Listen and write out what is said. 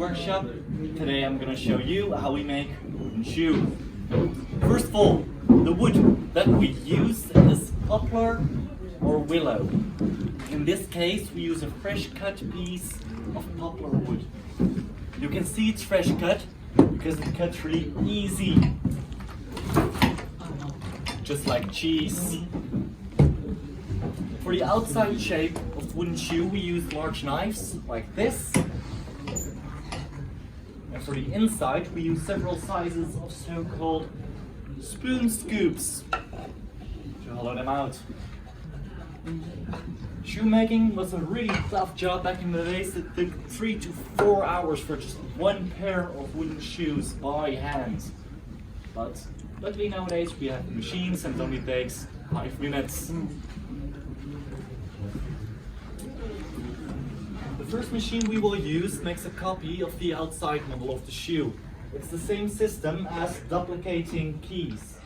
workshop. Today I'm going to show you how we make a wooden shoe. First of all, the wood that we use is poplar or willow. In this case we use a fresh cut piece of poplar wood. You can see it's fresh cut because it cuts really easy, just like cheese. For the outside shape of the wooden shoe we use large knives like this. And for the inside we use several sizes of so-called spoon scoops to hollow them out. Shoemaking was a really tough job back in the days. It took 3 to 4 hours for just one pair of wooden shoes by hand. But luckily nowadays we have machines and it only takes 5 minutes. The first machine we will use makes a copy of the outside model of the shoe. It's the same system as duplicating keys.